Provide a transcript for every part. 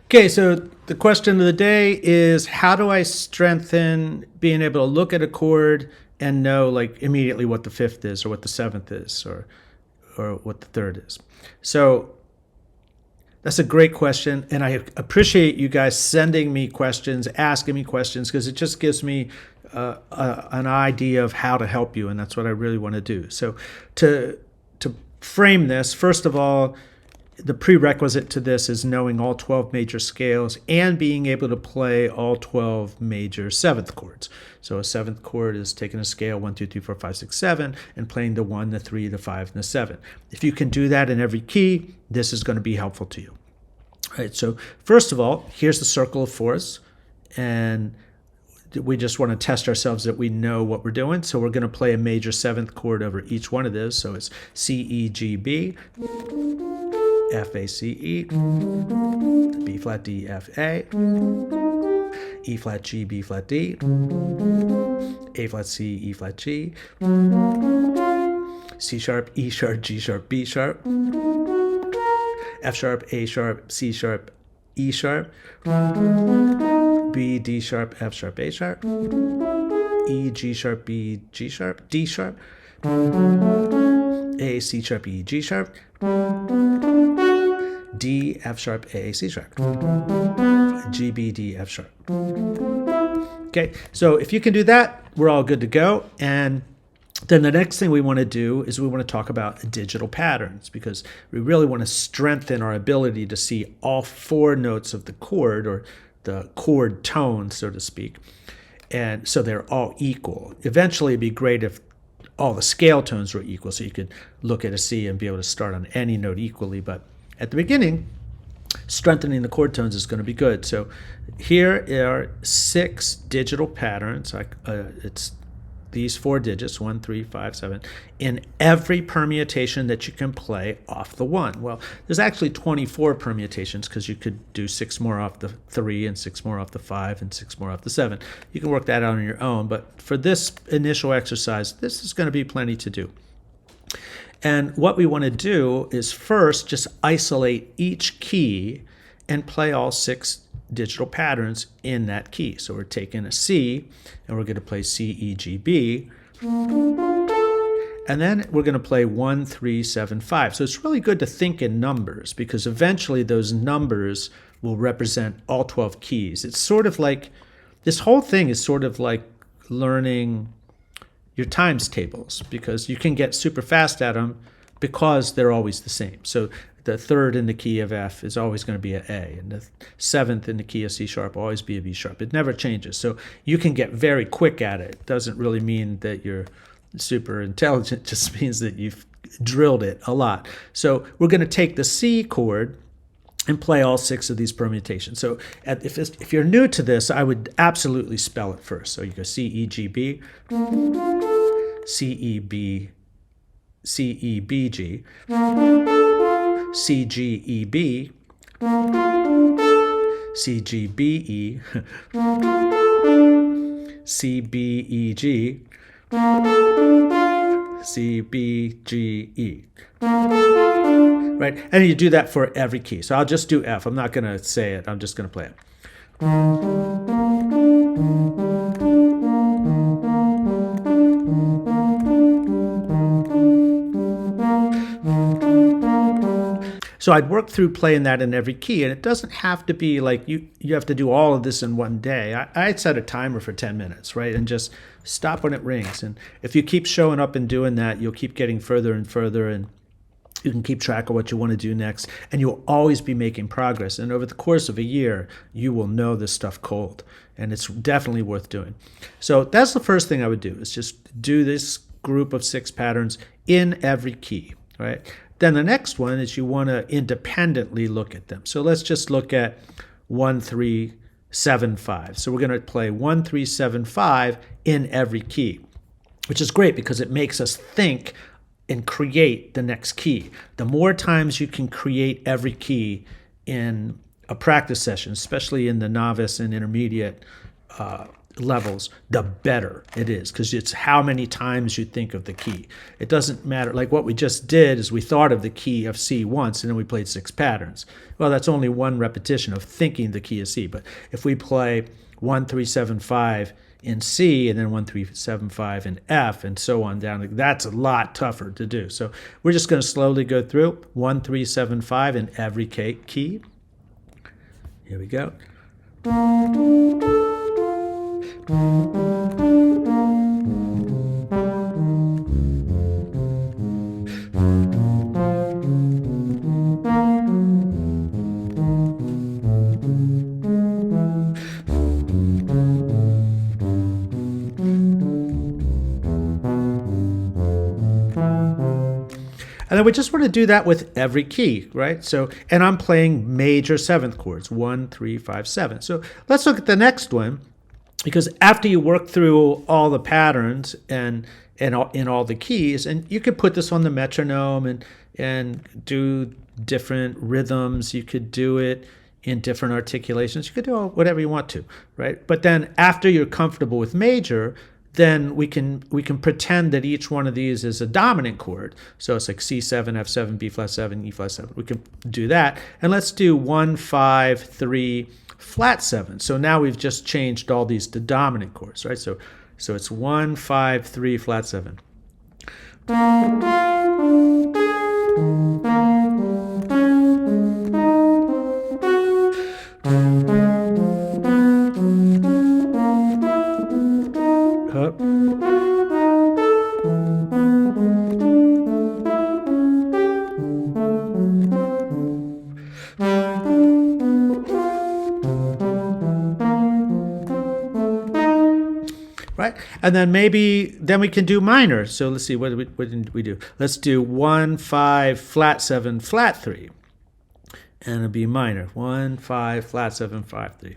Okay, so the question of the day is, how do I strengthen being able to look at a chord and know like immediately what the fifth is or what the seventh is or what the third is? So that's a great question, and I appreciate you guys sending me questions, asking me questions, because it just gives me an idea of how to help you, and that's what I really want to do. So to frame this, first of all, the prerequisite to this is knowing all 12 major scales and being able to play all 12 major seventh chords. So a seventh chord is taking a scale 1, 2, 3, 4, 5, 6, 7 and playing the 1, the 3, the 5, and the 7. If you can do that in every key, this is going to be helpful to you. All right, so first of all, here's the circle of fourths, and we just want to test ourselves that we know what we're doing. So we're going to play a major seventh chord over each one of those. So it's C, E, G, B, F, A, C, E, B flat, D, F, A, E flat, G, B flat, D, A flat, C, E flat, G, C sharp, E sharp, G sharp, B sharp, F sharp, A sharp, C sharp, E sharp, B, D sharp, F sharp, A sharp, E, G sharp, B, G sharp, D sharp, A, C sharp, E, G sharp, D, F sharp, A, C sharp, G, B, D, F sharp. Okay, so if you can do that, we're all good to go. And then the next thing we want to do is we want to talk about digital patterns, because we really want to strengthen our ability to see all four notes of the chord, or the chord tone, so to speak. And so they're all equal. Eventually, it'd be great if all the scale tones were equal, so you could look at a C and be able to start on any note equally. But at the beginning, strengthening the chord tones is going to be good. So here are 6 digital patterns. It's these 4 digits, 1, 3, 5, 7, in every permutation that you can play off the 1. Well, there's actually 24 permutations, because you could do 6 more off the 3 and 6 more off the 5 and 6 more off the 7. You can work that out on your own, but for this initial exercise, this is going to be plenty to do. And what we want to do is first just isolate each key and play all 6 digital patterns in that key. So we're taking a C, and we're going to play C, E, G, B. And then we're going to play 1, 3, 7, 5. So it's really good to think in numbers, because eventually those numbers will represent all 12 keys. It's sort of like, this whole thing is sort of like learning your times tables, because you can get super fast at them because they're always the same. So the third in the key of F is always going to be an A, and the seventh in the key of C sharp will always be a B sharp. It never changes. So you can get very quick at it. It doesn't really mean that you're super intelligent, it just means that you've drilled it a lot. So we're going to take the C chord and play all 6 of these permutations. So if you're new to this, I would absolutely spell it first. So you go C, E, G, B, C, E, B, C, E, B, G, C, G, E, B, C, G, B, E, C, B, E, G, C, B, G, E. Right? And you do that for every key. So I'll just do F. I'm not going to say it. I'm just going to play it. So I'd work through playing that in every key, and it doesn't have to be like you have to do all of this in one day. I'd set a timer for 10 minutes, right? And just stop when it rings. And if you keep showing up and doing that, you'll keep getting further and further, and you can keep track of what you want to do next, and you'll always be making progress. And over the course of a year, you will know this stuff cold, and it's definitely worth doing. So that's the first thing I would do, is just do this group of 6 patterns in every key, right? Then the next one is you want to independently look at them. So let's just look at 1, 3, 7, 5. So we're going to play 1, 3, 7, 5 in every key, which is great because it makes us think and create the next key. The more times you can create every key in a practice session, especially in the novice and intermediate levels, the better it is, because it's how many times you think of the key. It doesn't matter. Like what we just did is we thought of the key of C once, and then we played 6 patterns. Well, that's only one repetition of thinking the key of C. But if we play 1, 3, 7, 5 in C, and then 1, 3, 7, 5 in F, and so on down, that's a lot tougher to do. So we're just going to slowly go through 1, 3, 7, 5 in every key. Here we go. And then we just want to do that with every key, right? So, and I'm playing major 7th chords, 1, 3, 5, 7. So let's look at the next one, because after you work through all the patterns and in all the keys, and you could put this on the metronome and do different rhythms. You could do it in different articulations. You could do whatever you want to, right? But then after you're comfortable with major, then we can pretend that each one of these is a dominant chord. So it's like C7, F7, B flat 7, E flat 7. We can do that. And let's do 1, 5, 3, flat 7. So now we've just changed all these to dominant chords, right? So it's 1, 5, 3, flat 7. Right, and then then we can do minor. So let's see, what did we do? Let's do 1, 5, flat 7, flat 3, and it'll be minor. 1, 5, flat 7, 5, 3.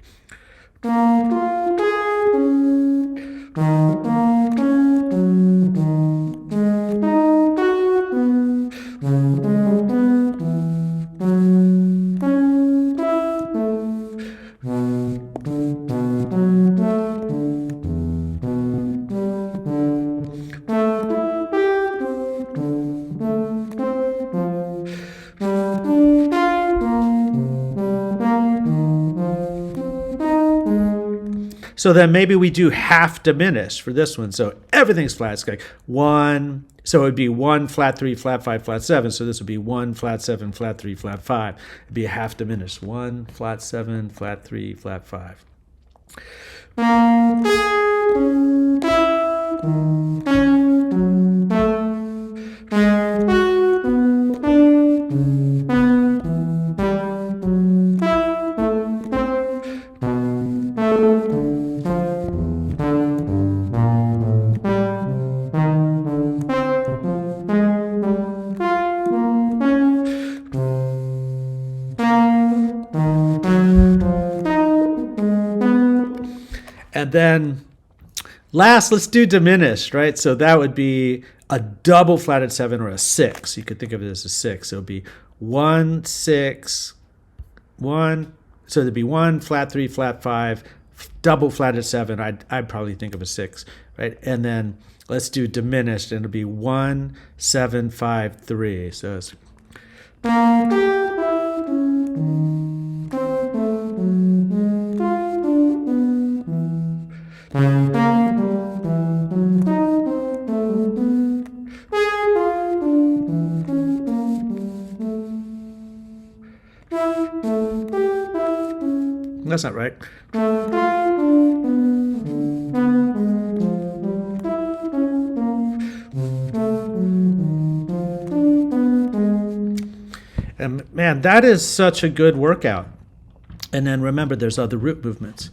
So then maybe we do half diminished for this one. So everything's flat. It's like 1, so it would be 1, flat 3, flat 5, flat 7. So this would be 1, flat 7, flat 3, flat 5. It'd be a half diminished. 1, flat 7, flat 3, flat 5. And then last, let's do diminished, right? So that would be a double flatted 7 or a 6. You could think of it as a 6. So it would be 1, 6, 1. So there'd be 1, flat 3, flat 5, double flatted 7. I'd probably think of a 6, right? And then let's do diminished, and it'll be 1, 7, 5, 3. So it's that's not right. And man, that is such a good workout. And then remember, there's other root movements.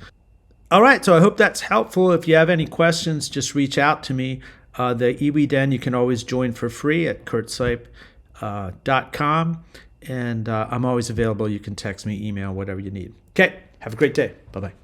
All right, so I hope that's helpful. If you have any questions, just reach out to me. The EWI Den, you can always join for free at curtsipe.com. And I'm always available. You can text me, email, whatever you need. Okay, have a great day. Bye-bye.